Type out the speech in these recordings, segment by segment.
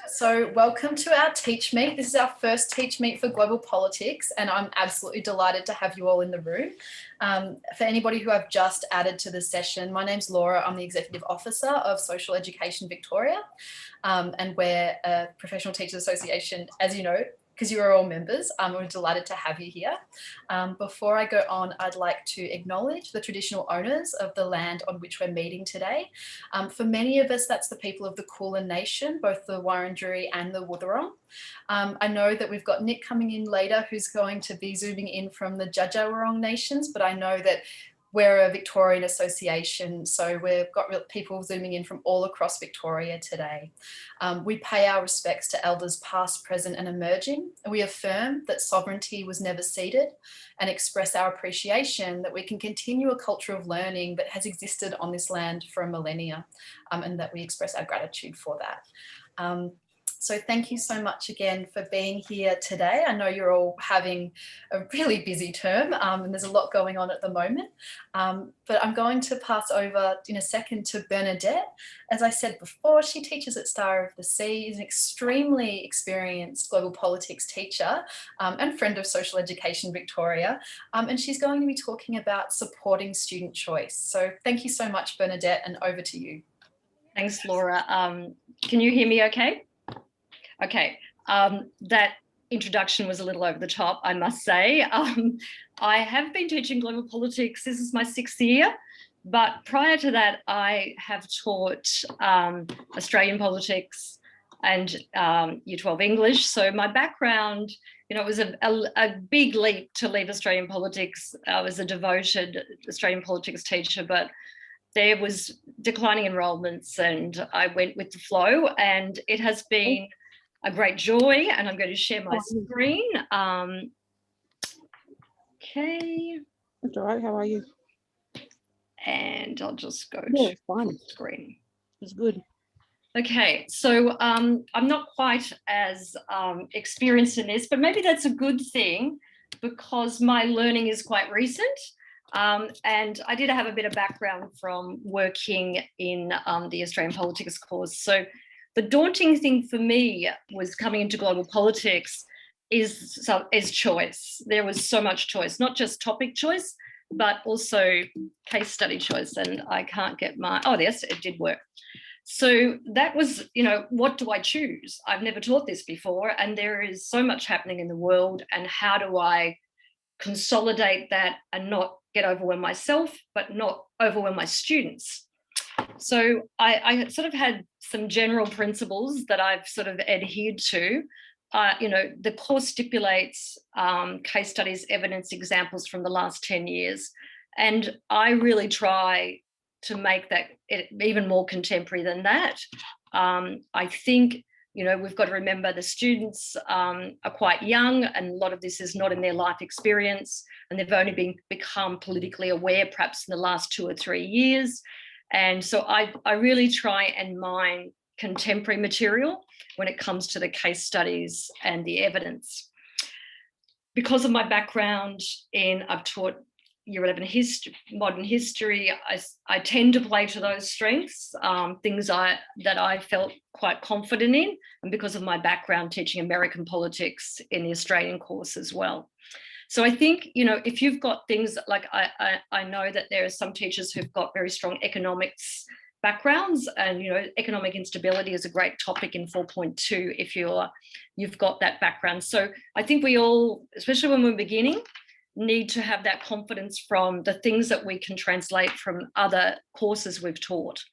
So welcome to our Teachmeet. This is our first Teachmeet for Global Politics, and I'm absolutely delighted to have you all in the room. For anybody who I've just added to the session, my name's Laura. I'm the Executive Officer of Social Education Victoria, and we're a professional teachers association, as you know, because you are all members. We're delighted to have you here. Before I go on, I'd like to acknowledge the traditional owners of the land on which we're meeting today. For many of us, that's the people of the Kulin Nation, both the Wurundjeri and the Wutherong. I know that we've got Nick coming in later, who's going to be zooming in from the Djadja Nations, but I know that we're a Victorian association, so we've got people zooming in from all across Victoria today. We pay our respects to elders past, present and emerging. We affirm that sovereignty was never ceded and express our appreciation that we can continue a culture of learning that has existed on this land for a millennia, and that we express our gratitude for that. So thank you so much again for being here today. I know you're all having a really busy term, and there's a lot going on at the moment, but I'm going to pass over in a second to Bernadette. As I said before, she teaches at Star of the Sea, is an extremely experienced global politics teacher and friend of Social Education Victoria, and she's going to be talking about supporting student choice. So thank you so much, Bernadette, and over to you. Thanks, Laura. Can you hear me okay? Okay, that introduction was a little over the top, I must say. I have been teaching global politics. This is my 6th year, but prior to that, I have taught Australian politics and Year 12 English. So my background, you know, it was a big leap to leave Australian politics. I was a devoted Australian politics teacher, but there was declining enrolments and I went with the flow, and it has been a great joy, and I'm going to share my screen. Okay. That's all right. How are you? And I'll just go to the screen. It's good. Okay, so I'm not quite as experienced in this, but maybe that's a good thing because my learning is quite recent. And I did have a bit of background from working in the Australian politics course. So the daunting thing for me was coming into global politics is choice. There was so much choice, not just topic choice, but also case study choice. And I can't get my, oh, yes, it did work. So that was, you know, what do I choose? I've never taught this before, and there is so much happening in the world, and how do I consolidate that and not get overwhelmed myself, but not overwhelm my students? So I sort of had some general principles that I've sort of adhered to. You know, the course stipulates case studies, evidence, examples from the last 10 years. And I really try to make that even more contemporary than that. I think, you know, we've got to remember the students are quite young, and a lot of this is not in their life experience, and they've only become politically aware perhaps in the last 2 or 3 years. And so I really try and mine contemporary material when it comes to the case studies and the evidence. Because of my background I've taught Year 11 history, modern history, I tend to play to those strengths, things that I felt quite confident in, and because of my background teaching American politics in the Australian course as well. So I think, you know, if you've got things like I know that there are some teachers who've got very strong economics backgrounds, and, you know, economic instability is a great topic in 4.2 if you've got that background. So I think we all, especially when we're beginning, need to have that confidence from the things that we can translate from other courses we've taught.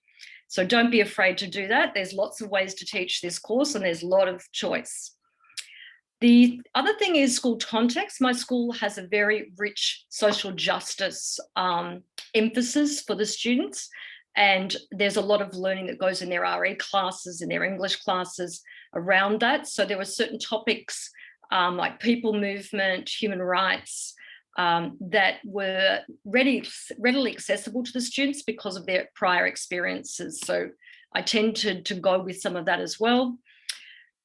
So don't be afraid to do that. There's lots of ways to teach this course, and there's a lot of choice. The other thing is school context. My school has a very rich social justice emphasis for the students, and there's a lot of learning that goes in their RE classes, in their English classes around that. So there were certain topics like people movement, human rights, that were readily accessible to the students because of their prior experiences. So I tend to go with some of that as well.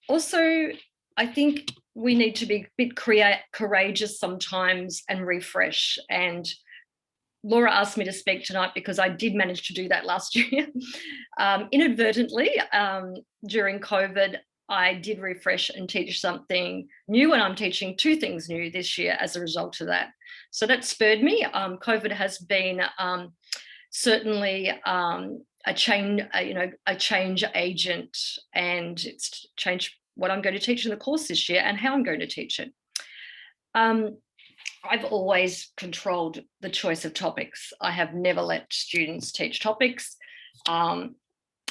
Also, I think we need to be a bit courageous sometimes and refresh. And Laura asked me to speak tonight because I did manage to do that last year. Inadvertently, during COVID, I did refresh and teach something new, and I'm teaching 2 things new this year as a result of that. So that spurred me. COVID has been certainly a change agent, and it's changed what I'm going to teach in the course this year and how I'm going to teach it. I've always controlled the choice of topics. I have never let students teach topics.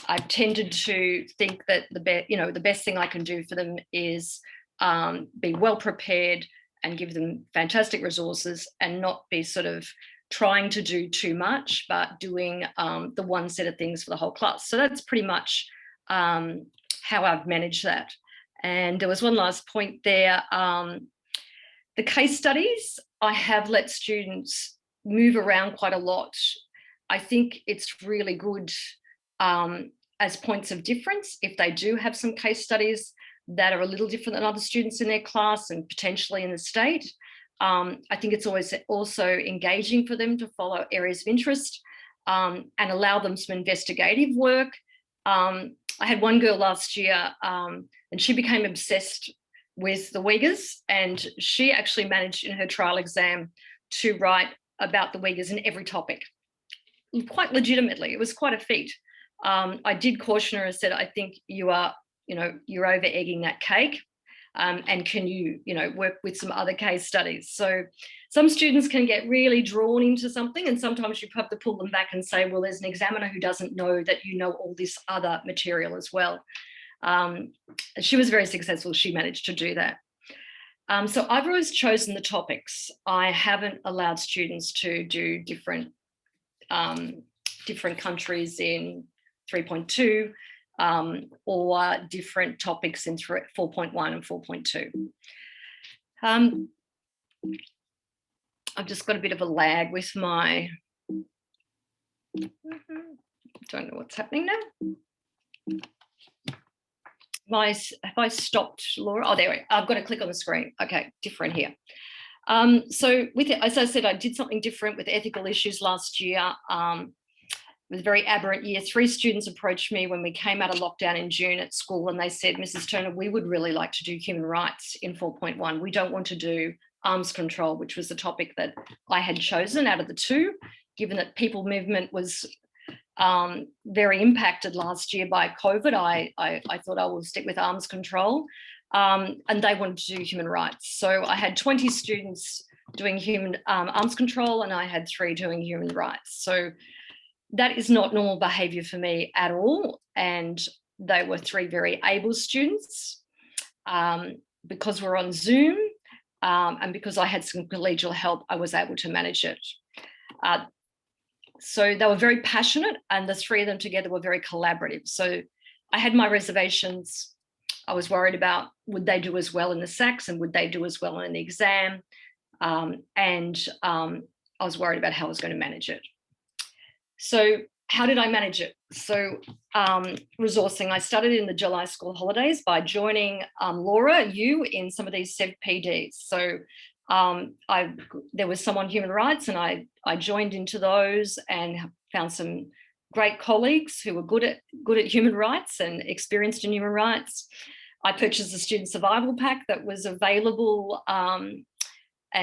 I've tended to think that the best thing I can do for them is be well prepared and give them fantastic resources, and not be sort of trying to do too much, but doing the one set of things for the whole class. So that's pretty much how I've managed that. And there was one last point there. The case studies, I have let students move around quite a lot. I think it's really good as points of difference if they do have some case studies that are a little different than other students in their class and potentially in the state. I think it's always also engaging for them to follow areas of interest and allow them some investigative work. I had one girl last year and she became obsessed with the Uyghurs, and she actually managed in her trial exam to write about the Uyghurs in every topic, quite legitimately. It was quite a feat. I did caution her and said, I think you're over egging that cake. And can you work with some other case studies? So some students can get really drawn into something, and sometimes you have to pull them back and say, well, there's an examiner who doesn't know that you know all this other material as well. She was very successful. She managed to do that. So I've always chosen the topics. I haven't allowed students to do different countries in 3.2 or different topics in 4.1 and 4.2. I've just got a bit of a lag with my, don't know what's happening now. Have I stopped, Laura? Oh, there we go. I've got to click on the screen. Okay, different here. So as I said, I did something different with ethical issues last year. It was a very aberrant year. 3 students approached me when we came out of lockdown in June at school, and they said, Mrs. Turner, we would really like to do human rights in 4.1. We don't want to do arms control, which was the topic that I had chosen out of the 2, given that people movement was very impacted last year by COVID. I thought I will stick with arms control, and they wanted to do human rights. So I had 20 students doing arms control, and I had 3 doing human rights. So that is not normal behaviour for me at all. And they were 3 very able students. Because we're on Zoom and because I had some collegial help, I was able to manage it. So they were very passionate, and the 3 of them together were very collaborative. So I had my reservations. I was worried about would they do as well in the SACs and would they do as well in the exam? And I was worried about how I was going to manage it. So how did I manage it? So resourcing, I started in the July school holidays by joining Laura, you in some of these SEV PDs. So there was some on human rights, and I joined into those and found some great colleagues who were good at human rights and experienced in human rights. I purchased a student survival pack that was available and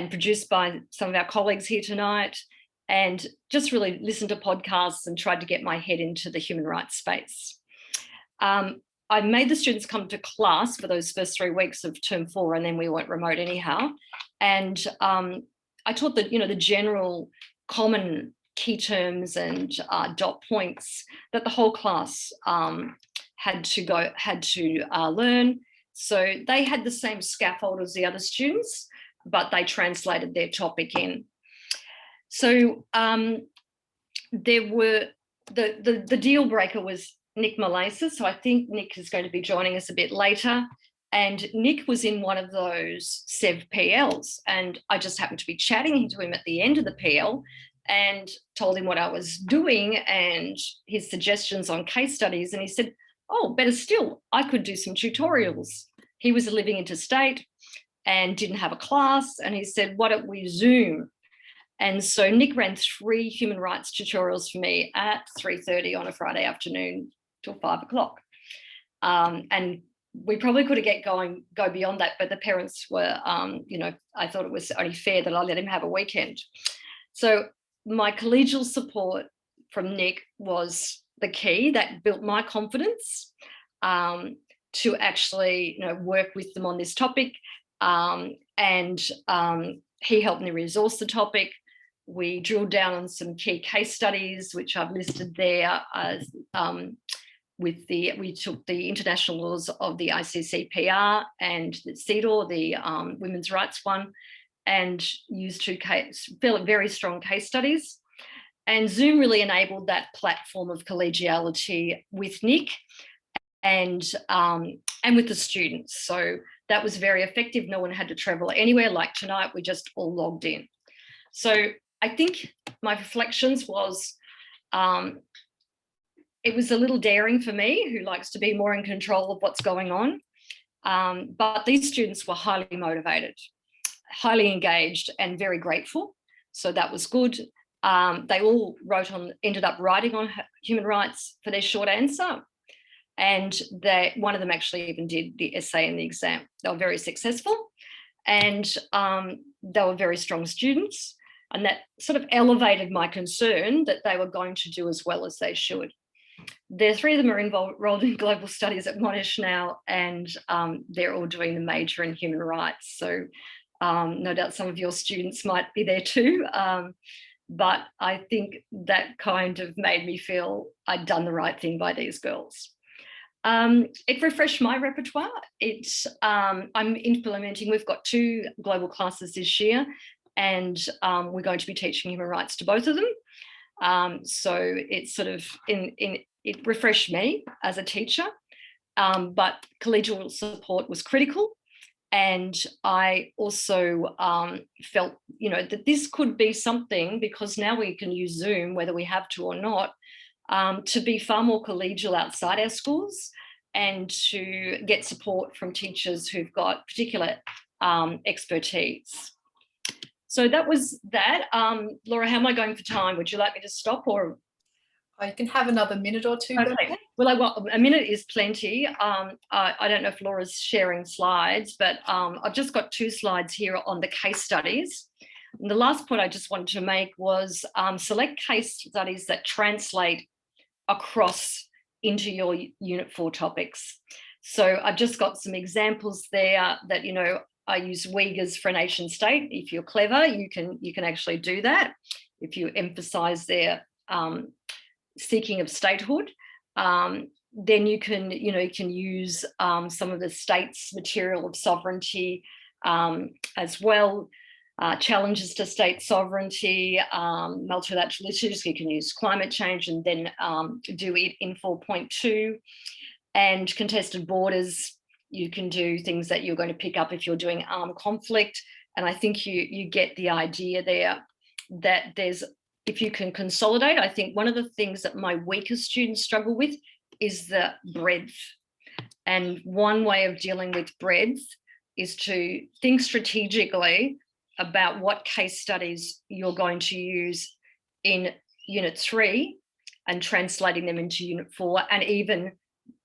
produced by some of our colleagues here tonight, and just really listened to podcasts and tried to get my head into the human rights space. I made the students come to class for those first 3 weeks of term 4, and then we went remote anyhow. And I taught the general common key terms and dot points that the whole class had to learn. So they had the same scaffold as the other students, but they translated their topic in. So there were the deal breaker was Nick Malasis. So I think Nick is going to be joining us a bit later. And Nick was in one of those SEV PLs, and I just happened to be chatting to him at the end of the PL and told him what I was doing and his suggestions on case studies. And he said, oh, better still, I could do some tutorials. He was living interstate and didn't have a class. And he said, why don't we Zoom? And so Nick ran 3 human rights tutorials for me at 3:30 on a Friday afternoon till 5 o'clock. And we probably could have go beyond that, but the parents were, I thought it was only fair that I let him have a weekend. So my collegial support from Nick was the key that built my confidence to actually, work with them on this topic. And he helped me resource the topic. We drilled down on some key case studies, which I've listed there. We took the international laws of the ICCPR and the CEDAW, the women's rights one, and used two very strong case studies. And Zoom really enabled that platform of collegiality with Nick and with the students. So that was very effective. No one had to travel anywhere. Like tonight, we just all logged in. So I think my reflections was, it was a little daring for me, who likes to be more in control of what's going on. But these students were highly motivated, highly engaged, and very grateful. So that was good. They all ended up writing on human rights for their short answer. And one of them actually even did the essay in the exam. They were very successful, and they were very strong students. And that sort of elevated my concern that they were going to do as well as they should. The three of them are enrolled in global studies at Monash now, and they're all doing the major in human rights. So no doubt some of your students might be there too. But I think that kind of made me feel I'd done the right thing by these girls. It refreshed my repertoire. I'm implementing, we've got 2 global classes this year, and we're going to be teaching human rights to both of them. So it's sort of it refreshed me as a teacher, but collegial support was critical. And I also felt, that this could be something, because now we can use Zoom, whether we have to or not, to be far more collegial outside our schools and to get support from teachers who've got particular expertise. So that was that. Laura, how am I going for time? Would you like me to stop, or? You can have another minute or two. Okay. Well, a minute is plenty. I don't know if Laura's sharing slides, but I've just got 2 slides here on the case studies. And the last point I just wanted to make was select case studies that translate across into your Unit 4 topics. So I've just got some examples there that, I use Uyghurs for a nation state. If you're clever, you can actually do that. If you emphasize their seeking of statehood, then you can use some of the state's material of sovereignty as well. Challenges to state sovereignty, multilateral issues. You can use climate change and then do it in 4.2, and contested borders. You can do things that you're going to pick up if you're doing armed conflict. And I think you get the idea there that if you can consolidate, I think one of the things that my weaker students struggle with is the breadth. And one way of dealing with breadth is to think strategically about what case studies you're going to use in Unit 3 and translating them into Unit 4, and even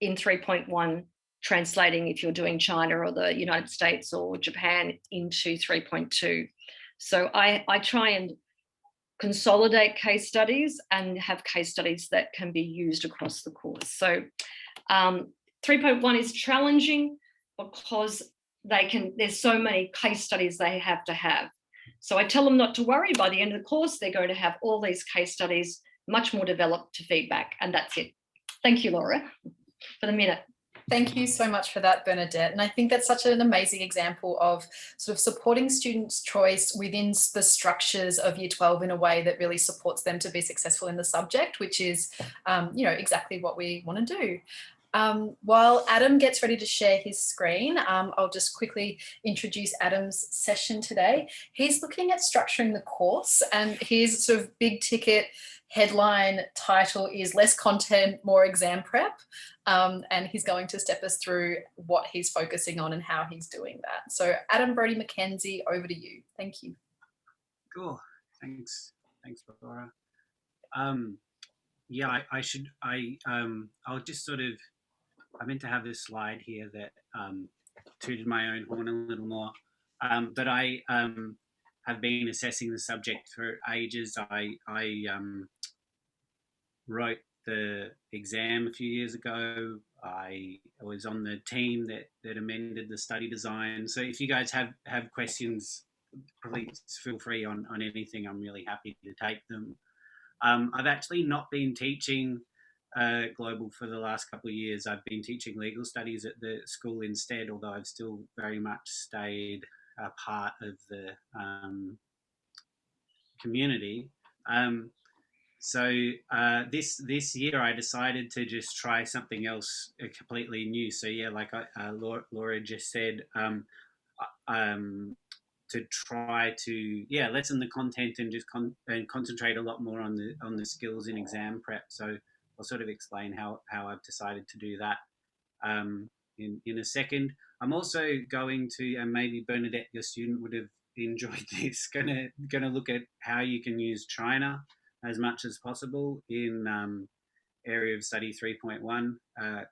in 3.1, translating if you're doing China or the United States or Japan into 3.2. So I try and consolidate case studies and have case studies that can be used across the course. So 3.1 is challenging because there's so many case studies they have to have. So I tell them not to worry. By the end of the course, they're going to have all these case studies much more developed to feedback, and that's it. Thank you, Laura, for the minute. Thank you so much for that, Bernadette. And I think that's such an amazing example of sort of supporting students' choice within the structures of Year 12 in a way that really supports them to be successful in the subject, which is, exactly what we want to do. While Adam gets ready to share his screen, I'll just quickly introduce Adam's session today. He's looking at structuring the course, and his sort of big ticket headline title is Less Content, More Exam Prep. And he's going to step us through what he's focusing on and how he's doing that. So Adam, Brodie-McKenzie, over to you. Thank you. Cool. Thanks, Laura. I'll just sort of I meant to have this slide here that tooted my own horn a little more. But I have been assessing the subject for ages. I wrote the exam a few years ago. I was on the team that amended the study design. So if you guys have questions, please feel free on anything. I'm really happy to take them. I've actually not been teaching global for the last couple of years. I've been teaching legal studies at the school instead, although I've still very much stayed a part of the community. So this year I decided to just try something else completely new. So yeah, like Laura just said, to try to lessen the content and just concentrate a lot more on the skills in exam prep. So I'll sort of explain how I've decided to do that in a second. I'm also going to, and maybe Bernadette, your student, would have enjoyed this. Gonna look at how you can use China as much as possible in area of study 3.1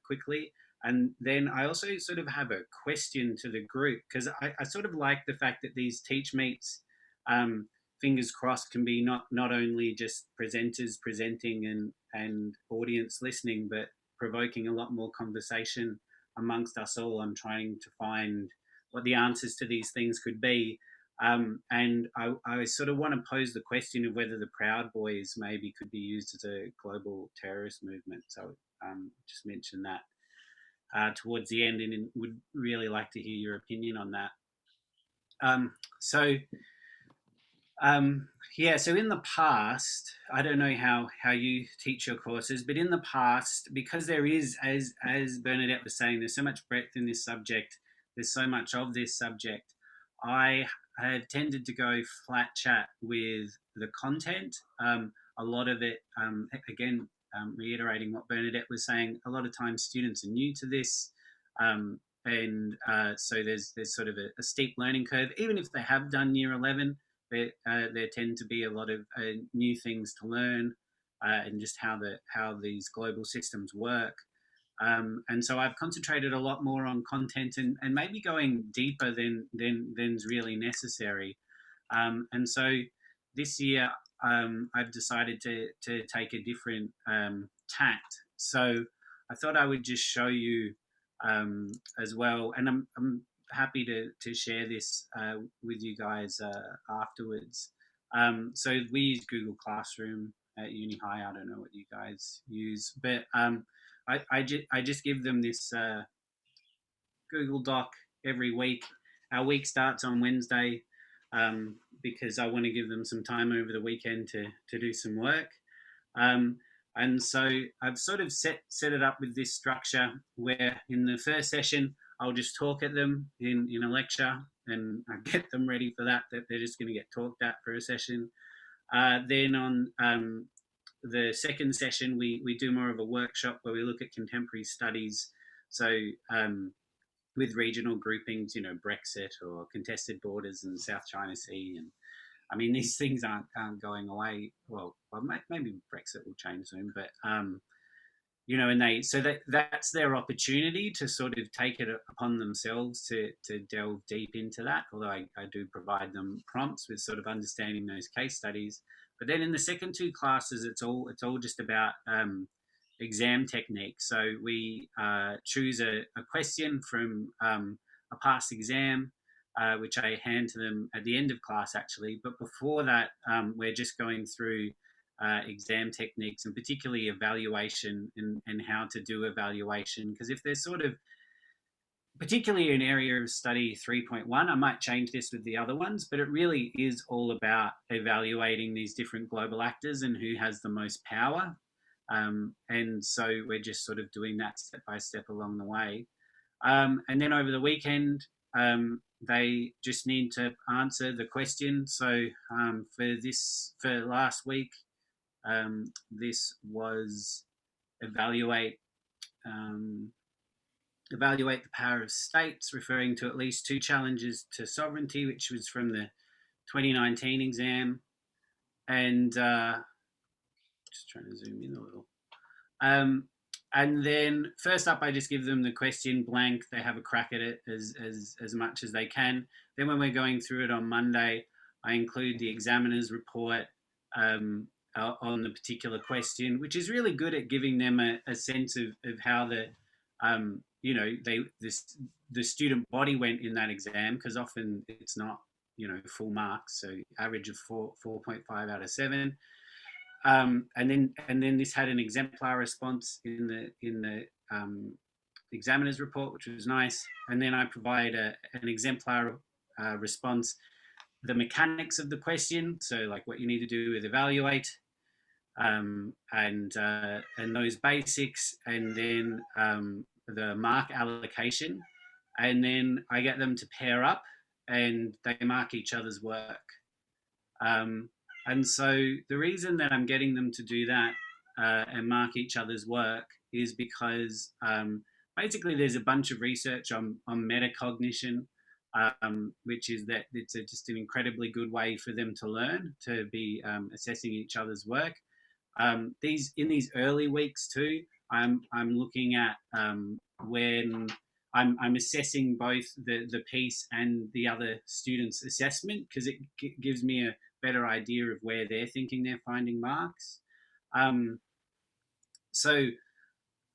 quickly. And then I also sort of have a question to the group, because I sort of like the fact that these teach meets, fingers crossed, can be not only just presenters presenting and audience listening, but provoking a lot more conversation amongst us all on trying to find what the answers to these things could be. And I sort of want to pose the question of whether the Proud Boys maybe could be used as a global terrorist movement. So just mention that towards the end, and would really like to hear your opinion on that. So in the past, I don't know how you teach your courses, but in the past, because there is, as Bernadette was saying, there's so much breadth in this subject, there's so much of this subject, I have tended to go flat chat with the content. A lot of it, again, reiterating what Bernadette was saying, a lot of times students are new to this, and so there's sort of a steep learning curve. Even if they have done year 11, there tend to be a lot of new things to learn, and just how these global systems work. And so I've concentrated a lot more on content and maybe going deeper than's really necessary. And so this year I've decided to take a different tact. So I thought I would just show you as well, and I'm happy to share this with you guys afterwards. So we use Google Classroom at Uni High. I don't know what you guys use, but I just give them this Google Doc every week. Our week starts on Wednesday because I want to give them some time over the weekend to do some work. And so I've sort of set it up with this structure where in the first session, I'll just talk at them in a lecture, and I get them ready for that they're just going to get talked at for a session. Then on the second session, we do more of a workshop where we look at contemporary studies. So with regional groupings, Brexit or contested borders in the South China Sea. And I mean, these things aren't going away. Well, maybe Brexit will change soon, but and that's their opportunity to sort of take it upon themselves to delve deep into that. Although I do provide them prompts with sort of understanding those case studies. But then in the second two classes, it's all just about exam technique. So we choose a question from a past exam, which I hand to them at the end of class, actually. But before that, we're just going through exam techniques, and particularly evaluation and how to do evaluation. Because if there's sort of, particularly an area of study 3.1, I might change this with the other ones, but it really is all about evaluating these different global actors and who has the most power. And so we're just sort of doing that step by step along the way. And then over the weekend, they just need to answer the question. So for last week, this was evaluate the power of states, referring to at least two challenges to sovereignty, which was from the 2019 exam. And just trying to zoom in a little. And then first up, I just give them the question blank. They have a crack at it as much as they can. Then when we're going through it on Monday, I include the examiner's report on the particular question, which is really good at giving them a sense of how the the student body went in that exam, because often it's not full marks, so average of 4.5 out of 7. And then this had an exemplar response in the examiner's report, which was nice. And then I provide an exemplar response, the mechanics of the question, so like what you need to do with evaluate, and those basics, and then the mark allocation, and then I get them to pair up and they mark each other's work. And so the reason that I'm getting them to do that and mark each other's work is because basically there's a bunch of research on metacognition, which is that it's just an incredibly good way for them to learn, to be assessing each other's work. In these early weeks too, I'm looking at when I'm assessing both the piece and the other student's assessment, because it gives me a better idea of where they're thinking they're finding marks. And so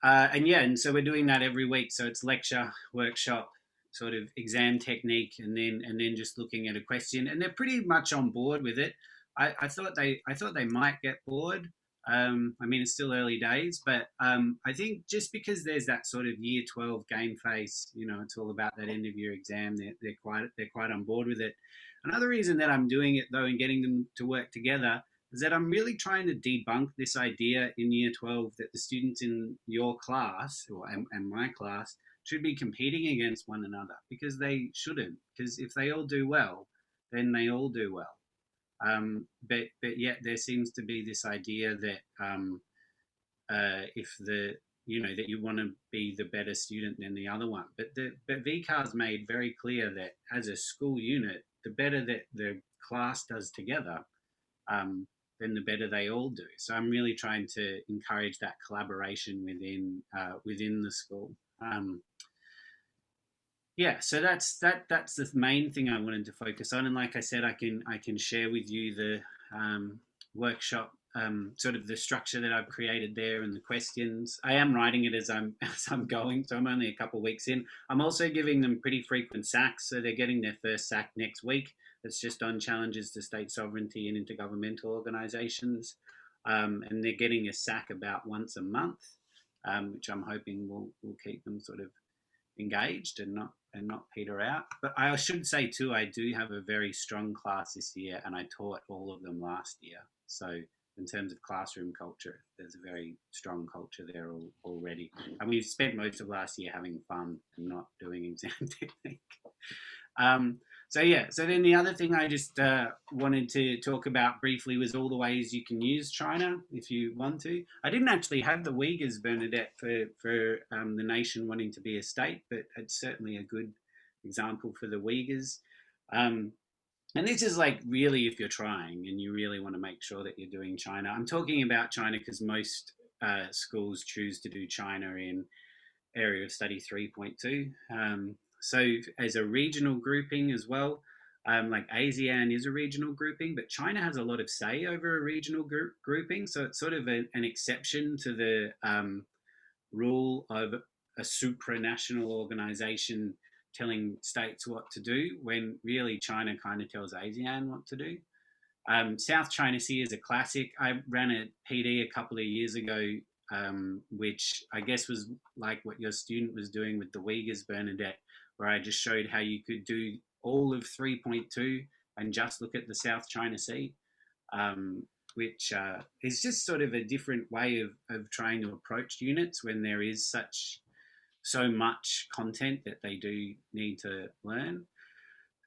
we're doing that every week. So it's lecture, workshop, sort of exam technique, and then just looking at a question, and they're pretty much on board with it. I thought they might get bored. I mean, it's still early days, but I think just because there's that sort of year 12 game face, it's all about that end of year exam. They're quite on board with it. Another reason that I'm doing it though and getting them to work together is that I'm really trying to debunk this idea in year 12 that the students in your class and my class should be competing against one another, because they shouldn't. Because if they all do well, then they all do well. But yet there seems to be this idea that that you want to be the better student than the other one. But VCAR's made very clear that as a school unit, the better that the class does together, then the better they all do. So I'm really trying to encourage that collaboration within the school. So that's the main thing I wanted to focus on. And like I said, I can share with you the workshop, sort of the structure that I've created there and the questions. I am writing it as I'm going, so I'm only a couple of weeks in. I'm also giving them pretty frequent SACs, so they're getting their first SAC next week. It's just on challenges to state sovereignty and intergovernmental organisations, and they're getting a SAC about once a month, which I'm hoping will keep them sort of engaged and not peter out. But I should say too, I do have a very strong class this year, and I taught all of them last year. So in terms of classroom culture, there's a very strong culture there already. And we've spent most of last year having fun and not doing exam technique. So then the other thing I just wanted to talk about briefly was all the ways you can use China if you want to. I didn't actually have the Uyghurs, Bernadette, for the nation wanting to be a state, but it's certainly a good example for the Uyghurs. And this is like really if you're trying and you really want to make sure that you're doing China. I'm talking about China because most schools choose to do China in area of study 3.2. So as a regional grouping as well, like ASEAN is a regional grouping, but China has a lot of say over a regional grouping. So it's sort of an exception to the rule of a supranational organization telling states what to do, when really China kind of tells ASEAN what to do. South China Sea is a classic. I ran a PD a couple of years ago, which I guess was like what your student was doing with the Uyghurs, Bernadette, where I just showed how you could do all of 3.2 and just look at the South China Sea, which is just sort of a different way of trying to approach units when there is so much content that they do need to learn.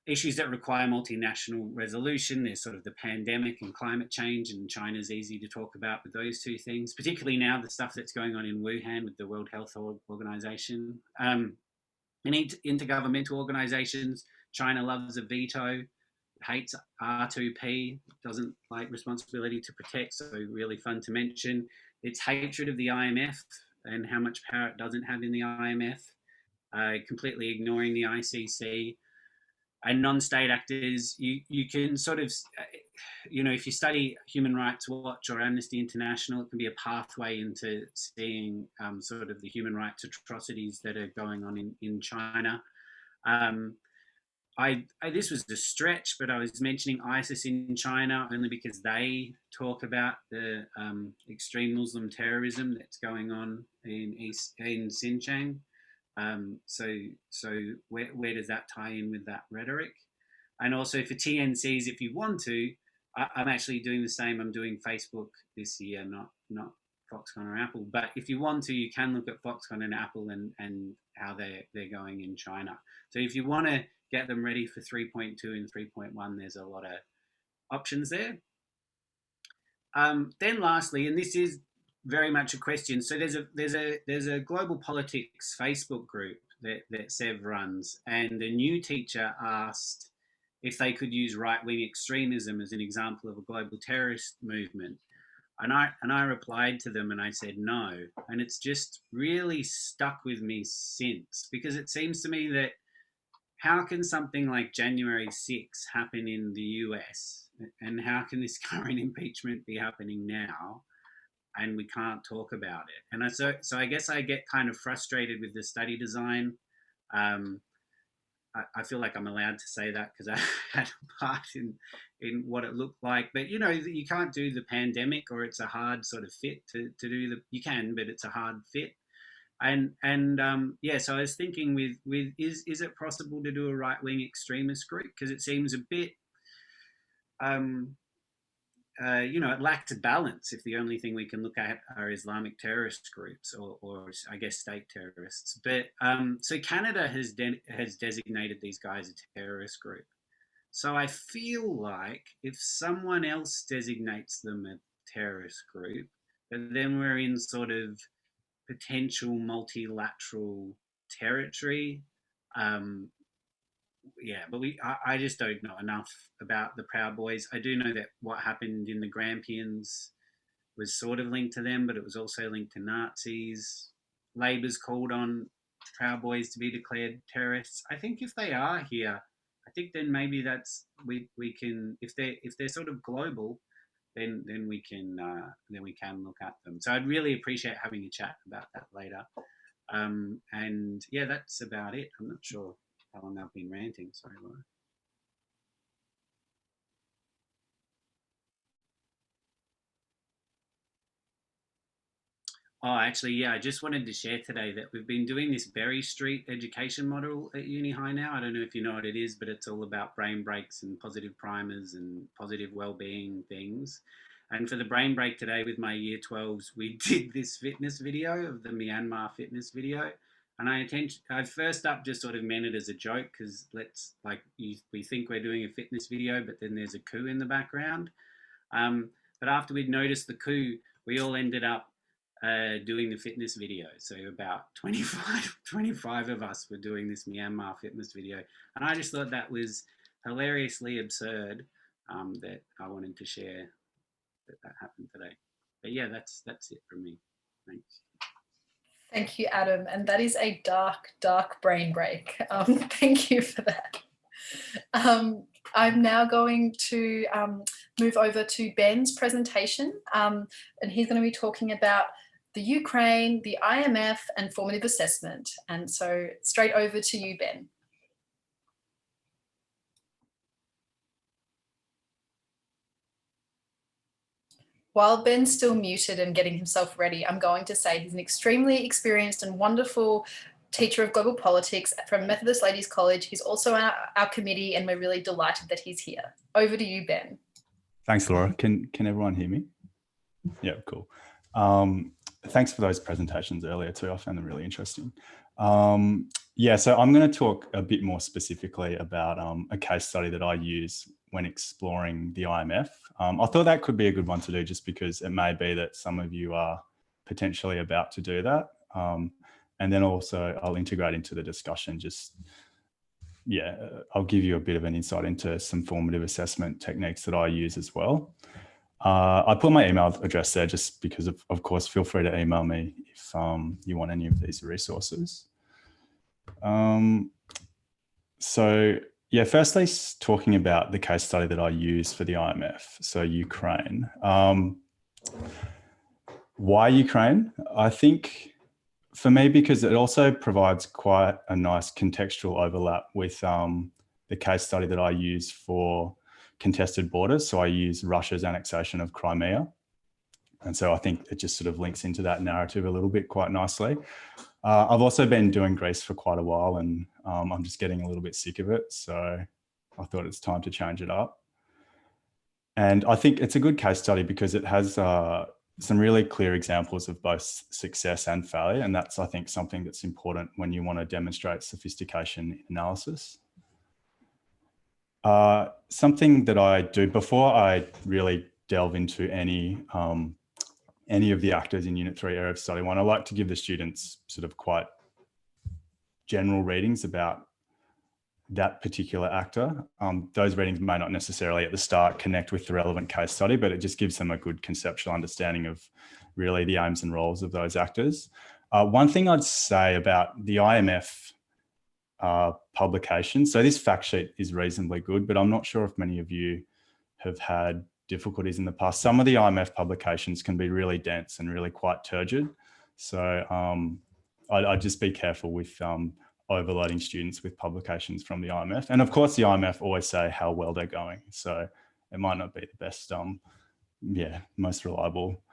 Issues that require multinational resolution, there's sort of the pandemic and climate change, and China's easy to talk about with those two things, particularly now the stuff that's going on in Wuhan with the World Health Organization. In intergovernmental organizations, China loves a veto, hates R2P, doesn't like responsibility to protect, so really fun to mention. Its hatred of the IMF and how much power it doesn't have in the IMF, completely ignoring the ICC. And non-state actors, you can sort of, if you study Human Rights Watch or Amnesty International, it can be a pathway into seeing sort of the human rights atrocities that are going on in China. This was a stretch, but I was mentioning ISIS in China only because they talk about the extreme Muslim terrorism that's going on in Xinjiang. So where does that tie in with that rhetoric? And also for TNCs, if you want to, I'm actually doing the same. I'm doing Facebook this year, not Foxconn or Apple. But if you want to, you can look at Foxconn and Apple and how they're going in China. So if you want to get them ready for 3.2 and 3.1, there's a lot of options there. Then lastly, and this is very much a question. So there's a global politics Facebook group that Sev runs, and a new teacher asked if they could use right-wing extremism as an example of a global terrorist movement. And I replied to them and I said no. And it's just really stuck with me since, because it seems to me that how can something like January 6 happen in the US, and how can this current impeachment be happening now and we can't talk about it? And so I guess I get kind of frustrated with the study design. I feel like I'm allowed to say that because I had a part in what it looked like. But, you can't do the pandemic, or it's a hard sort of fit to do you can, but it's a hard fit. And so I was thinking with is it possible to do a right-wing extremist group? Because it seems a bit, it lacks balance if the only thing we can look at are Islamic terrorist groups or I guess state terrorists. But so Canada has designated these guys a terrorist group. So I feel like if someone else designates them a terrorist group, then we're in sort of potential multilateral territory. But I just don't know enough about the Proud Boys. I do know that what happened in the Grampians was sort of linked to them, but it was also linked to Nazis. Labor's called on Proud Boys to be declared terrorists. I think if they are here, I think then maybe that's we can, if they're sort of global, then we can look at them. So I'd really appreciate having a chat about that later. And yeah, that's about it. I'm not sure how long I've been ranting. Sorry, Laura. Oh, actually, yeah, I just wanted to share today that we've been doing this Berry Street education model at Uni High now. I don't know if you know what it is, but it's all about brain breaks and positive primers and positive well-being things. And for the brain break today with my year 12s, we did this fitness video of the Myanmar fitness video. And I first up just sort of meant it as a joke because we think we're doing a fitness video, but then there's a coup in the background. But after we'd noticed the coup, we all ended up doing the fitness video. So about 25 of us were doing this Myanmar fitness video. And I just thought that was hilariously absurd that I wanted to share that happened today. But yeah, that's it from me. Thanks. Thank you, Adam. And that is a dark, dark brain break. Thank you for that. I'm now going to move over to Ben's presentation, and he's going to be talking about the Ukraine, the IMF, and formative assessment. And so straight over to you, Ben. While Ben's still muted and getting himself ready, I'm going to say he's an extremely experienced and wonderful teacher of global politics from Methodist Ladies College. He's also on our committee, and we're really delighted that he's here. Over to you, Ben. Thanks, Laura. Can everyone hear me? Yeah, cool. Thanks for those presentations earlier too. I found them really interesting. So I'm going to talk a bit more specifically about a case study that I use when exploring the IMF. I thought that could be a good one to do just because it may be that some of you are potentially about to do that. And then also I'll integrate into the discussion I'll give you a bit of an insight into some formative assessment techniques that I use as well. I put my email address there just because, of course, feel free to email me if you want any of these resources. So yeah, firstly, talking about the case study that I use for the IMF, so Ukraine. Why Ukraine? I think for me, because it also provides quite a nice contextual overlap with the case study that I use for contested borders. So I use Russia's annexation of Crimea. And so I think it just sort of links into that narrative a little bit quite nicely. I've also been doing Greece for quite a while, and I'm just getting a little bit sick of it. So I thought it's time to change it up. And I think it's a good case study because it has some really clear examples of both success and failure. And that's, I think, something that's important when you want to demonstrate sophistication in analysis. Something that I do before I really delve into any of the actors in Unit 3 area of study 1, I like to give the students sort of quite general readings about that particular actor. Those readings may not necessarily at the start connect with the relevant case study, but it just gives them a good conceptual understanding of really the aims and roles of those actors. One thing I'd say about the IMF publication, so this fact sheet is reasonably good, but I'm not sure if many of you have had difficulties in the past. Some of the IMF publications can be really dense and really quite turgid. So I'd just be careful with overloading students with publications from the IMF. And of course, the IMF always say how well they're going. So it might not be the best, most reliable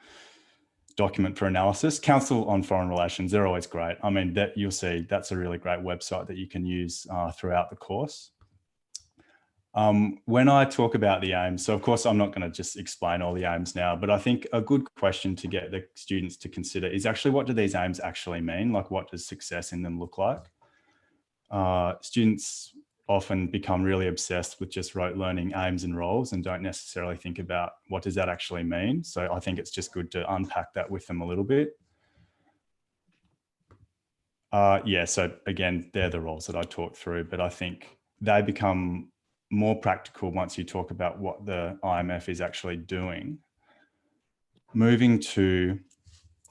document for analysis. Council on Foreign Relations, they're always great. I mean, that you'll see that's a really great website that you can use throughout the course. When I talk about the aims, so of course I'm not going to just explain all the aims now, but I think a good question to get the students to consider is actually, what do these aims actually mean? Like, what does success in them look like? Students often become really obsessed with just rote learning aims and roles and don't necessarily think about what does that actually mean. So I think it's just good to unpack that with them a little bit. So again, they're the roles that I talked through, but I think they become more practical once you talk about what the IMF is actually doing. Moving to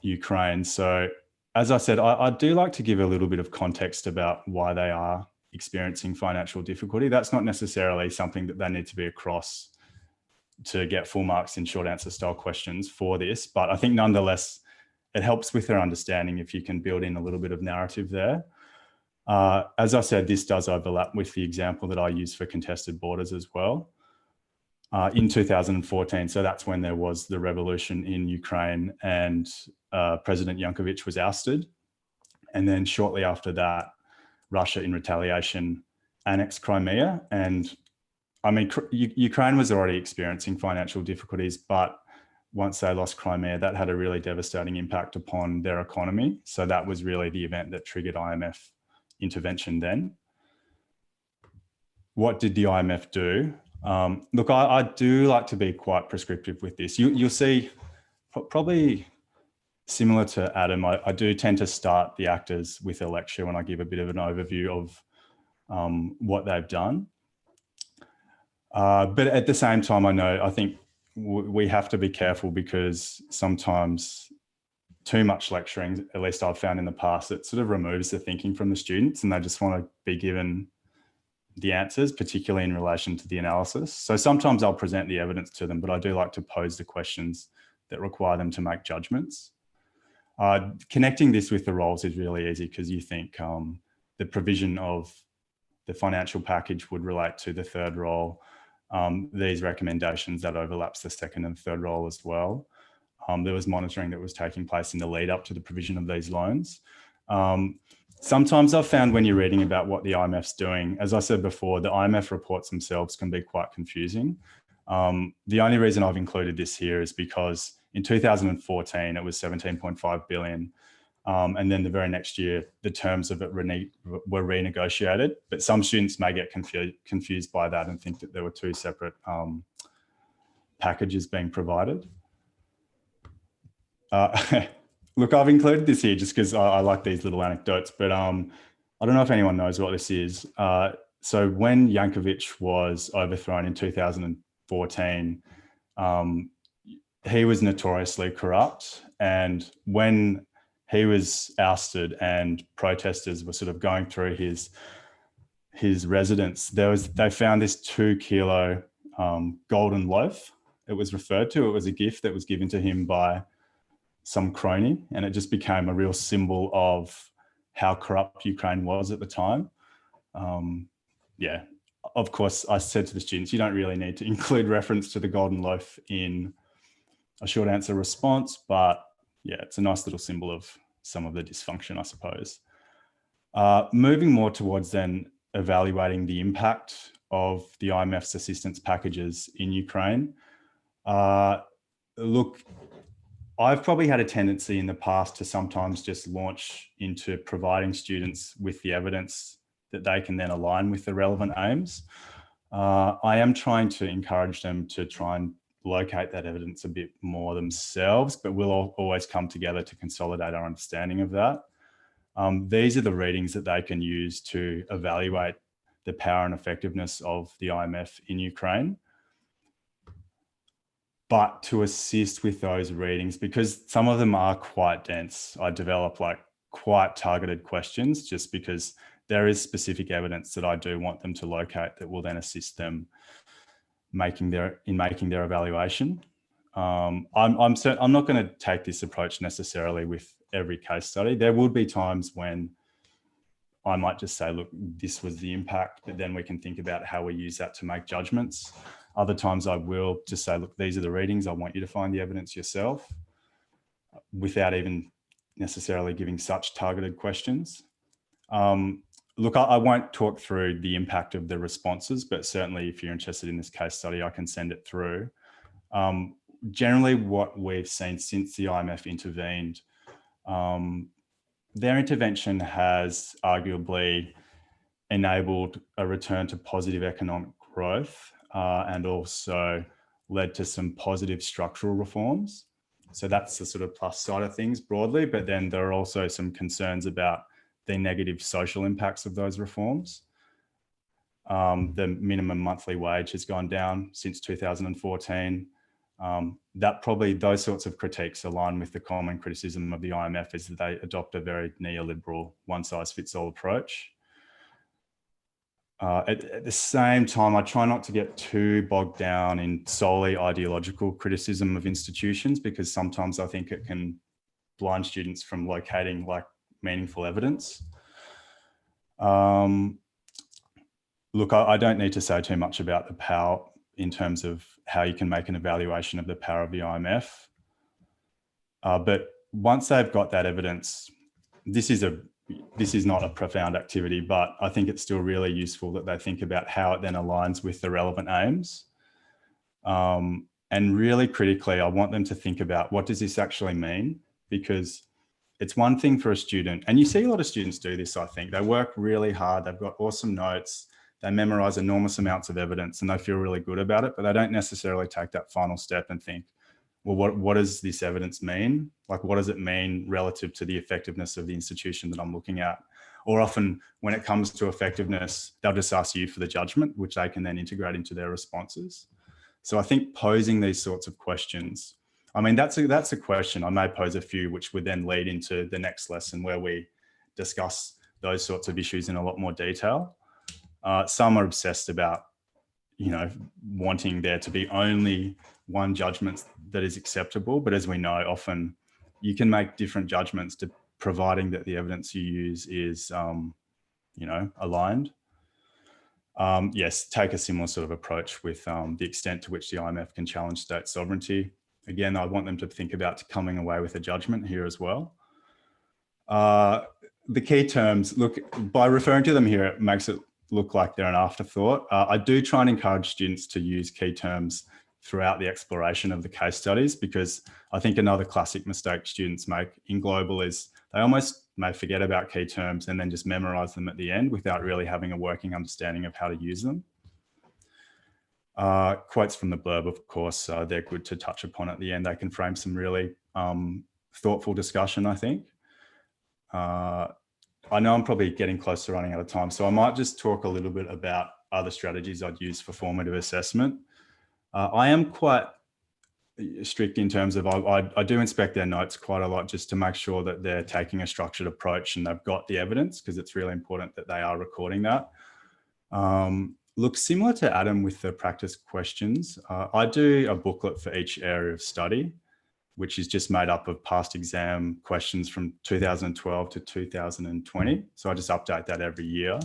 Ukraine. So as I said, I do like to give a little bit of context about why they are experiencing financial difficulty. That's not necessarily something that they need to be across to get full marks in short answer style questions for this, but I think nonetheless, it helps with their understanding if you can build in a little bit of narrative there. As I said, this does overlap with the example that I use for contested borders as well. In 2014, so that's when there was the revolution in Ukraine and President Yanukovych was ousted. And then shortly after that, Russia in retaliation annexed Crimea. And I mean, Ukraine was already experiencing financial difficulties, but once they lost Crimea, that had a really devastating impact upon their economy. So that was really the event that triggered IMF intervention then. What did the IMF do? Look, I do like to be quite prescriptive with this. You'll see, probably similar to Adam, I do tend to start the actors with a lecture when I give a bit of an overview of what they've done. But at the same time, I think we have to be careful because sometimes too much lecturing, at least I've found in the past, it sort of removes the thinking from the students and they just want to be given the answers, particularly in relation to the analysis. So sometimes I'll present the evidence to them, but I do like to pose the questions that require them to make judgments. Connecting this with the roles is really easy because you think the provision of the financial package would relate to the third role. These recommendations, that overlaps the second and third role as well. There was monitoring that was taking place in the lead up to the provision of these loans. Sometimes I've found when you're reading about what the IMF's doing, as I said before, the IMF reports themselves can be quite confusing. The only reason I've included this here is because in 2014, it was 17.5 billion. And then the very next year, the terms of it were renegotiated. But some students may get confused by that and think that there were two separate packages being provided. Look, I've included this here just because I like these little anecdotes, but I don't know if anyone knows what this is. So when Yanukovych was overthrown in 2014, he was notoriously corrupt. And when he was ousted and protesters were sort of going through his residence, they found this 2 kilo golden loaf. It was referred to, it was a gift that was given to him by some crony, and it just became a real symbol of how corrupt Ukraine was at the time. Yeah, of course, I said to the students, you don't really need to include reference to the golden loaf in a short answer response, but yeah, it's a nice little symbol of some of the dysfunction, I suppose. Moving more towards then evaluating the impact of the IMF's assistance packages in Ukraine. Look, I've probably had a tendency in the past to sometimes just launch into providing students with the evidence that they can then align with the relevant aims. I am trying to encourage them to try and locate that evidence a bit more themselves, but we'll always come together to consolidate our understanding of that. These are the readings that they can use to evaluate the power and effectiveness of the IMF in Ukraine. But to assist with those readings, because some of them are quite dense, I develop like quite targeted questions just because there is specific evidence that I do want them to locate that will then assist them making their evaluation. I'm not going to take this approach necessarily with every case study. There would be times when I might just say, look, this was the impact, but then we can think about how we use that to make judgments. Other times I will just say, look, these are the readings. I want you to find the evidence yourself without even necessarily giving such targeted questions. Look, I won't talk through the impact of the responses, but certainly if you're interested in this case study, I can send it through. Generally, what we've seen since the IMF intervened, their intervention has arguably enabled a return to positive economic growth and also led to some positive structural reforms. So that's the sort of plus side of things broadly, but then there are also some concerns about the negative social impacts of those reforms. The minimum monthly wage has gone down since 2014. Those sorts of critiques align with the common criticism of the IMF is that they adopt a very neoliberal one-size-fits-all approach. At the same time, I try not to get too bogged down in solely ideological criticism of institutions because sometimes I think it can blind students from locating like meaningful evidence. Look, I don't need to say too much about the power in terms of how you can make an evaluation of the power of the IMF. But once they've got that evidence, this is not a profound activity, but I think it's still really useful that they think about how it then aligns with the relevant aims. And really critically, I want them to think about what does this actually mean? Because it's one thing for a student, and you see a lot of students do this, I think. They work really hard, they've got awesome notes, they memorize enormous amounts of evidence and they feel really good about it, but they don't necessarily take that final step and think, well, what does this evidence mean? Like, what does it mean relative to the effectiveness of the institution that I'm looking at? Or often when it comes to effectiveness, they'll just ask you for the judgment, which they can then integrate into their responses. So I think posing these sorts of questions, I mean, that's a question. I may pose a few, which would then lead into the next lesson where we discuss those sorts of issues in a lot more detail. Some are obsessed about, wanting there to be only one judgment that is acceptable. But as we know, often you can make different judgments providing that the evidence you use is, aligned. Yes, take a similar sort of approach with the extent to which the IMF can challenge state sovereignty. Again, I want them to think about coming away with a judgment here as well. The key terms, look, by referring to them here, it makes it look like they're an afterthought. I do try and encourage students to use key terms throughout the exploration of the case studies, because I think another classic mistake students make in global is they almost may forget about key terms and then just memorize them at the end without really having a working understanding of how to use them. Quotes from the blurb, of course, they're good to touch upon at the end. They can frame some really thoughtful discussion, I think. I know I'm probably getting close to running out of time, so I might just talk a little bit about other strategies I'd use for formative assessment. I am quite strict in terms of I do inspect their notes quite a lot just to make sure that they're taking a structured approach and they've got the evidence, because it's really important that they are recording that. Look, similar to Adam with the practice questions, I do a booklet for each area of study, which is just made up of past exam questions from 2012 to 2020. So I just update that every year.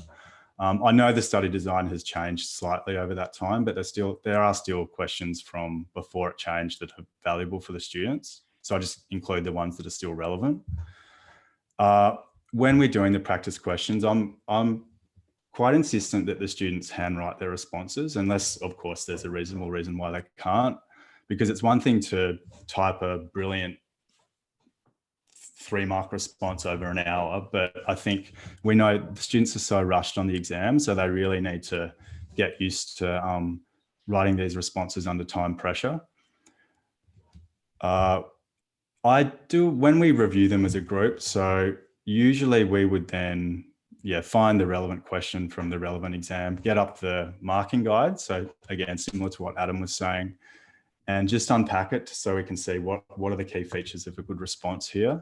I know the study design has changed slightly over that time, but there are still questions from before it changed that are valuable for the students. So I just include the ones that are still relevant. When we're doing the practice questions, I'm quite insistent that the students handwrite their responses, unless, of course, there's a reasonable reason why they can't, because it's one thing to type a brilliant 3-mark response over an hour, but I think we know the students are so rushed on the exam, so they really need to get used to writing these responses under time pressure. When we review them as a group, so usually we would then find the relevant question from the relevant exam, get up the marking guide, so again, similar to what Adam was saying, and just unpack it so we can see what are the key features of a good response here.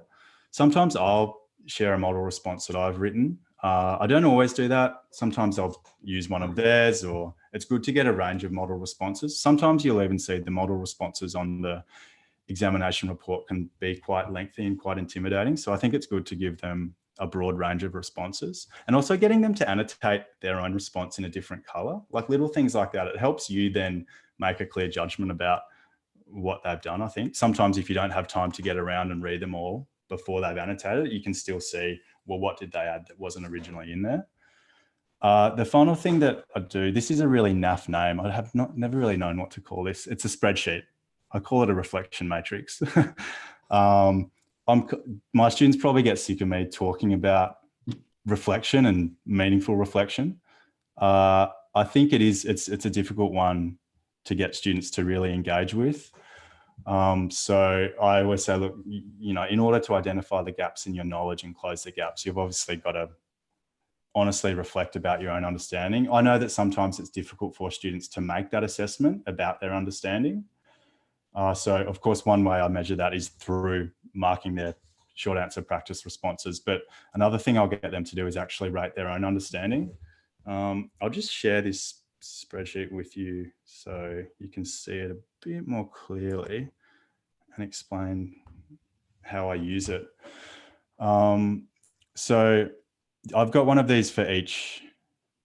Sometimes I'll share a model response that I've written. I don't always do that. Sometimes I'll use one of theirs, or it's good to get a range of model responses. Sometimes you'll even see the model responses on the examination report can be quite lengthy and quite intimidating. So I think it's good to give them a broad range of responses, and also getting them to annotate their own response in a different color, like little things like that. It helps you then make a clear judgment about what they've done. I think sometimes if you don't have time to get around and read them all before they've annotated it, you can still see, well, what did they add that wasn't originally in there? The final thing that I do, this is a really naff name. I have never really known what to call this. It's a spreadsheet. I call it a reflection matrix. My students probably get sick of me talking about reflection and meaningful reflection. I think it's a difficult one to get students to really engage with. So I always say, look, in order to identify the gaps in your knowledge and close the gaps, you've obviously got to honestly reflect about your own understanding. I know that sometimes it's difficult for students to make that assessment about their understanding. So of course, one way I measure that is through marking their short answer practice responses. But another thing I'll get them to do is actually rate their own understanding. I'll just share this spreadsheet with you so you can see it a bit more clearly and explain how I use it. So I've got one of these for each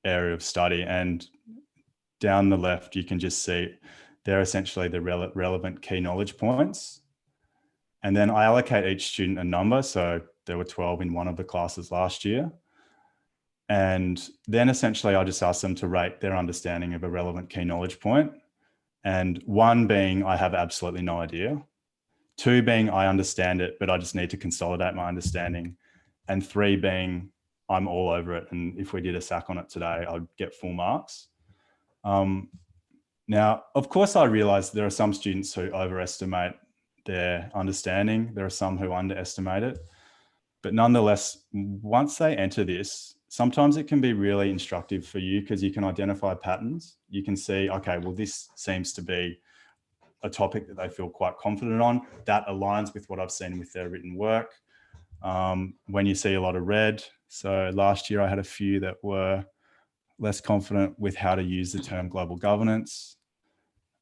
area of study, and down the left, you can just see they're essentially the relevant key knowledge points. And then I allocate each student a number. So there were 12 in one of the classes last year. And then essentially I just ask them to rate their understanding of a relevant key knowledge point. And 1 being, I have absolutely no idea. 2 being, I understand it, but I just need to consolidate my understanding. And 3 being, I'm all over it. And if we did a SAC on it today, I'd get full marks. Now, of course, I realize there are some students who overestimate their understanding. There are some who underestimate it. But nonetheless, once they enter this, sometimes it can be really instructive for you because you can identify patterns. You can see, okay, well, this seems to be a topic that they feel quite confident on. That aligns with what I've seen with their written work. When you see a lot of red, so last year I had a few that were less confident with how to use the term global governance.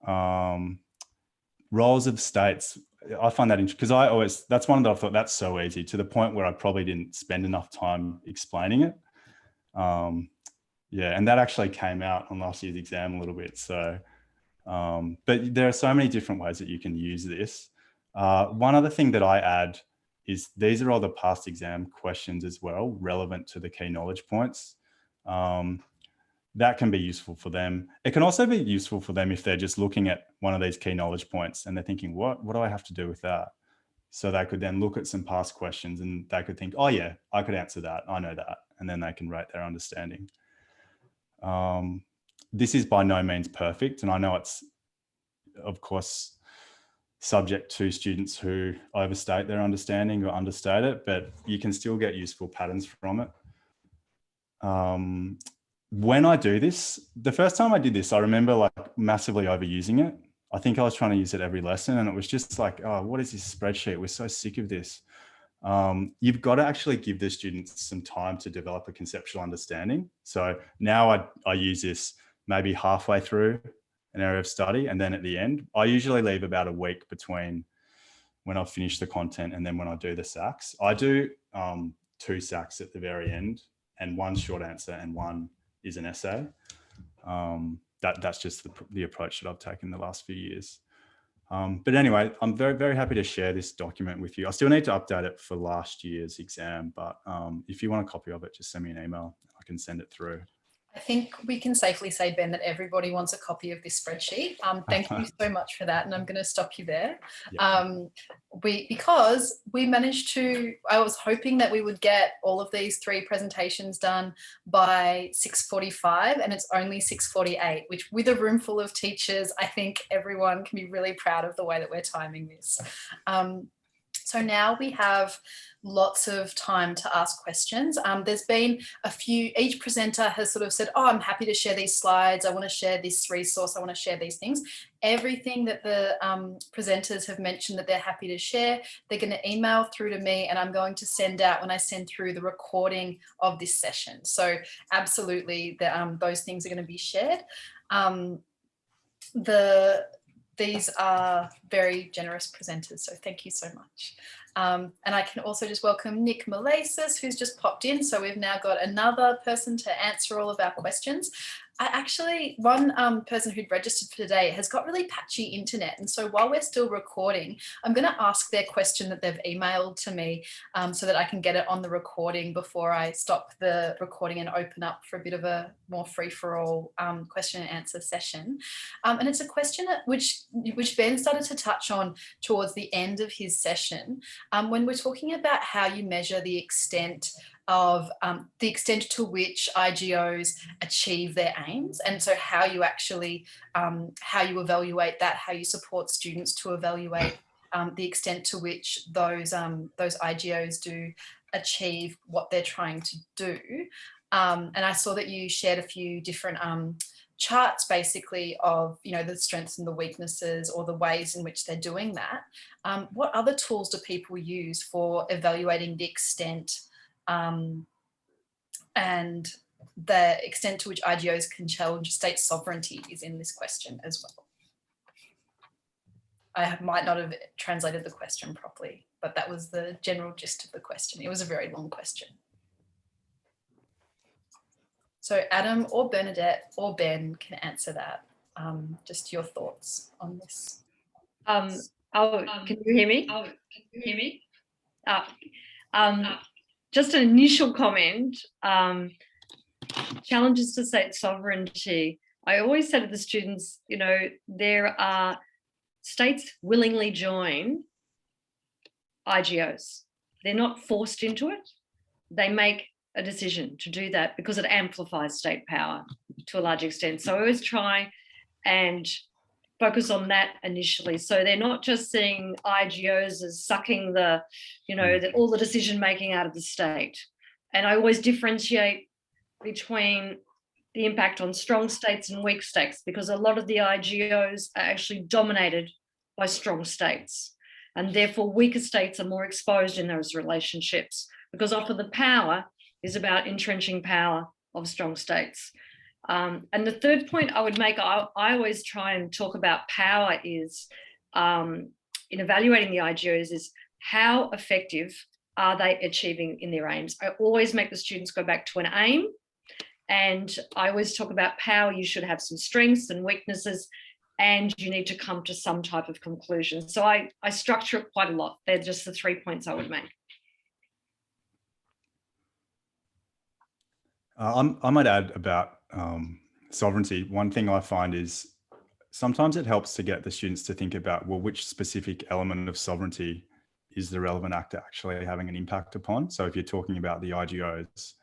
Roles of states, I find that interesting because that's one that I thought that's so easy, to the point where I probably didn't spend enough time explaining it. And that actually came out on last year's exam a little bit. So, but there are so many different ways that you can use this. One other thing that I add is these are all the past exam questions as well, relevant to the key knowledge points. That can be useful for them. It can also be useful for them if they're just looking at one of these key knowledge points and they're thinking, what do I have to do with that? So they could then look at some past questions and they could think, oh yeah, I could answer that. I know that. And then they can rate their understanding. This is by no means perfect. And I know it's, of course, subject to students who overstate their understanding or understate it, but you can still get useful patterns from it. When I do this, the first time I did this, I remember like massively overusing it. I think I was trying to use it every lesson, and it was just like, oh, what is this spreadsheet? We're so sick of this. You've got to actually give the students some time to develop a conceptual understanding. So now I use this maybe halfway through an area of study, and then at the end, I usually leave about a week between when I've finished the content and then when I do the SACs. I do 2 SACs at the very end, and 1 short answer and 1 is an essay. That's just the approach that I've taken the last few years. But anyway, I'm very, very happy to share this document with you. I still need to update it for last year's exam, but if you want a copy of it, just send me an email. I can send it through. I think we can safely say, Ben, that everybody wants a copy of this spreadsheet. Thank you so much for that. And I'm going to stop you there. Yeah. Because we managed to, I was hoping that we would get all of these 3 presentations done by 6:45, and it's only 6:48, which with a room full of teachers, I think everyone can be really proud of the way that we're timing this. So now we have lots of time to ask questions. There's been a few, each presenter has sort of said, oh, I'm happy to share these slides. I want to share this resource. I want to share these things. Everything that the presenters have mentioned that they're happy to share, they're going to email through to me, and I'm going to send out when I send through the recording of this session. So absolutely, those things are going to be shared. These are very generous presenters, so thank you so much. And I can also just welcome Nick Malasis, who's just popped in. So we've now got another person to answer all of our questions. One person who'd registered for today has got really patchy internet. And so while we're still recording, I'm going to ask their question that they've emailed to me so that I can get it on the recording before I stop the recording and open up for a bit of a more free-for-all question and answer session. And it's a question which Ben started to touch on towards the end of his session when we're talking about how you measure the extent to which IGOs achieve their aims, and so how you actually how you evaluate that, how you support students to evaluate the extent to which those IGOs do achieve what they're trying to do. And I saw that you shared a few different charts basically of, you know, the strengths and the weaknesses or the ways in which they're doing that. What other tools do people use for evaluating the extent and the extent to which IGOs can challenge state sovereignty is in this question as well. I might not have translated the question properly, but that was the general gist of the question. It was a very long question. So Adam or Bernadette or Ben can answer that. Just your thoughts on this. Can you hear me? Just an initial comment, challenges to state sovereignty. I always say to the students, you know, there are states willingly join IGOs. They're not forced into it. They make a decision to do that because it amplifies state power to a large extent. So I always try and focus on that initially. So they're not just seeing IGOs as sucking the, you know, all the decision making out of the state. And I always differentiate between the impact on strong states and weak states, because a lot of the IGOs are actually dominated by strong states. And therefore weaker states are more exposed in those relationships, because often the power is about entrenching power of strong states. And the third point I would make, I always try and talk about power is, in evaluating the IGOs, is how effective are they achieving in their aims. I always make the students go back to an aim, and I always talk about power. You should have some strengths and weaknesses, and you need to come to some type of conclusion. So I structure it quite a lot. They're just the 3 points I would make. I might add about sovereignty. One thing I find is sometimes it helps to get the students to think about, well, which specific element of sovereignty is the relevant actor actually having an impact upon? So if you're talking about the IGOs,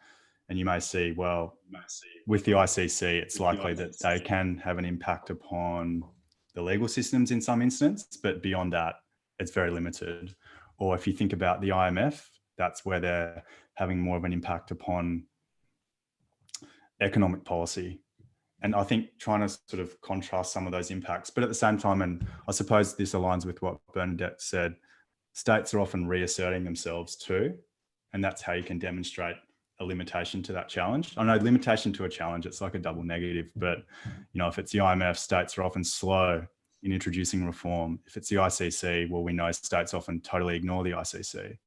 and you may see, well, with the ICC, it's likely that they can have an impact upon the legal systems in some instance, but beyond that, it's very limited. Or if you think about the IMF, that's where they're having more of an impact upon economic policy And I think trying to sort of contrast some of those impacts, but at the same time, and I suppose this aligns with what Bernadette said, states are often reasserting themselves too. And that's how you can demonstrate a limitation to that challenge. I know limitation to a challenge, it's like a double negative, but if it's the IMF, states are often slow in introducing reform. If it's the ICC, well, we know states often totally ignore the ICC.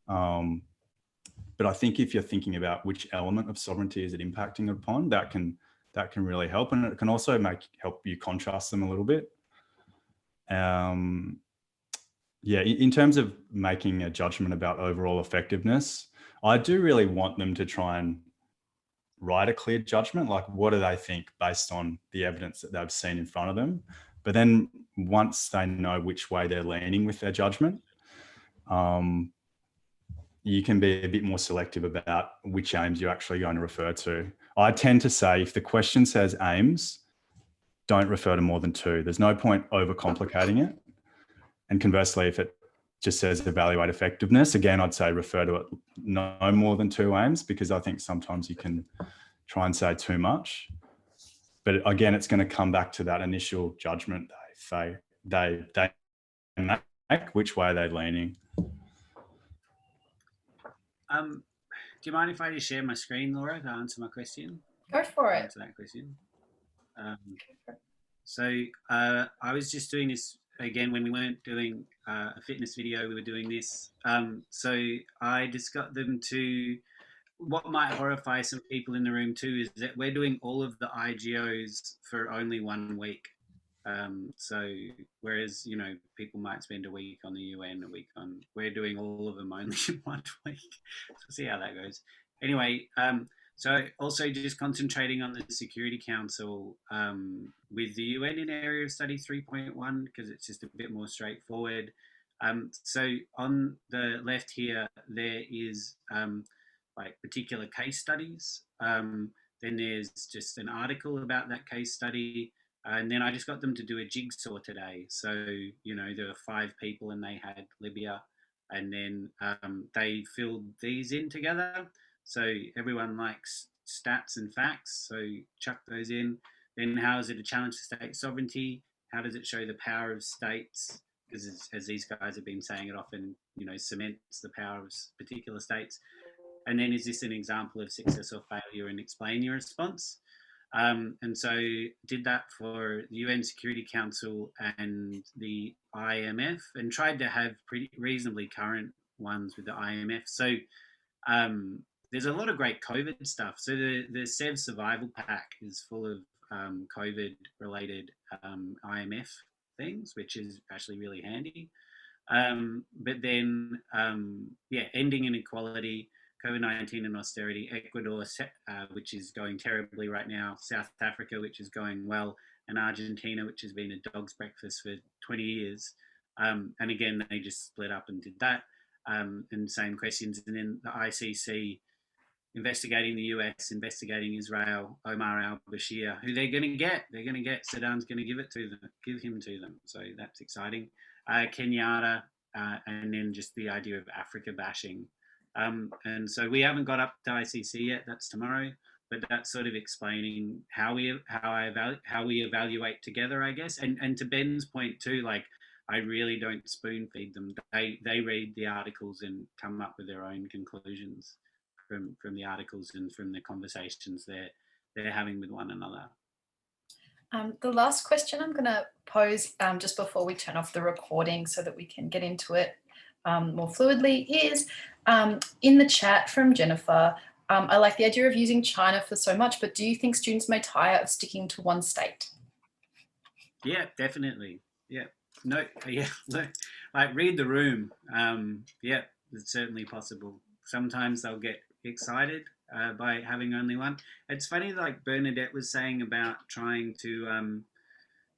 But I think if you're thinking about which element of sovereignty is it impacting upon, that can really help. And it can also help you contrast them a little bit. Yeah, in terms of making a judgment about overall effectiveness, I do really want them to try and write a clear judgment, like what do they think based on the evidence that they've seen in front of them. But then once they know which way they're leaning with their judgment, you can be a bit more selective about which aims you're actually going to refer to. I tend to say if the question says aims, don't refer to more than 2. There's no point overcomplicating it. And conversely, if it just says evaluate effectiveness, again, I'd say refer to it no more than 2 aims, because I think sometimes you can try and say too much. But again, it's going to come back to that initial judgment they make, which way they're leaning. Do you mind if I just share my screen, Laura, to answer my question? Go for it. Answer that question. I was just doing this again when we weren't doing a fitness video. We were doing this. So I just got them to. What might horrify some people in the room too is that we're doing all of the IGOs for only 1 week. So whereas people might spend a week on the UN, a week on, we're doing all of them only in 1 week. So we'll see how that goes. Anyway, so also just concentrating on the Security Council with the UN in Area of Study 3.1, because it's just a bit more straightforward. So on the left here, there is like particular case studies. Then there's just an article about that case study. And then I just got them to do a jigsaw today. So, there were 5 people and they had Libya. And then they filled these in together. So everyone likes stats and facts. So chuck those in. Then how is it a challenge to state sovereignty? How does it show the power of states? Because as these guys have been saying, it often, cements the power of particular states. And then is this an example of success or failure, and explain your response? And so did that for the UN Security Council and the IMF, and tried to have pretty reasonably current ones with the IMF. So there's a lot of great COVID stuff. So the SEV Survival Pack is full of COVID-related IMF things, which is actually really handy. But then, ending inequality, COVID-19 and austerity, Ecuador, which is going terribly right now, South Africa, which is going well, and Argentina, which has been a dog's breakfast for 20 years. And again, they just split up and did that. And same questions. And then the ICC investigating the US, investigating Israel, Omar al-Bashir, who they're going to get. They're going to get. Sudan's going to give him to them. So that's exciting. Kenyatta, and then just the idea of Africa bashing. And so we haven't got up to ICC yet. That's tomorrow, but that's sort of explaining how we evaluate together, I guess. And to Ben's point too, like I really don't spoon feed them. They read the articles and come up with their own conclusions from the articles and from the conversations they're having with one another. The last question I'm going to pose just before we turn off the recording so that we can get into it more fluidly is in the chat from Jennifer. I like the idea of using China for so much, but do you think students may tire of sticking to one state? Yeah, definitely. Yeah. No, yeah. Like read the room. Yeah, it's certainly possible. Sometimes they'll get excited by having only one. It's funny, like Bernadette was saying about trying to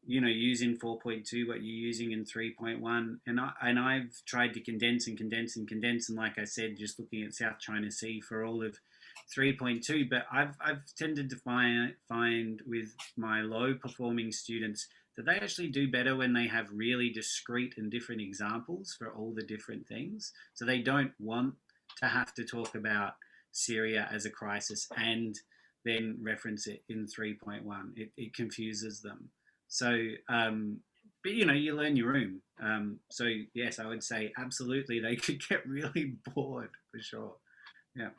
use in 4.2 what you're using in 3.1, and I've tried to condense, and like I said, just looking at South China Sea for all of 3.2, but I've tended to find with my low performing students that they actually do better when they have really discrete and different examples for all the different things. So they don't want to have to talk about Syria as a crisis and then reference it in 3.1. It confuses them. So, but you know, you learn your room. So yes, I would say absolutely they could get really bored for sure. Yeah.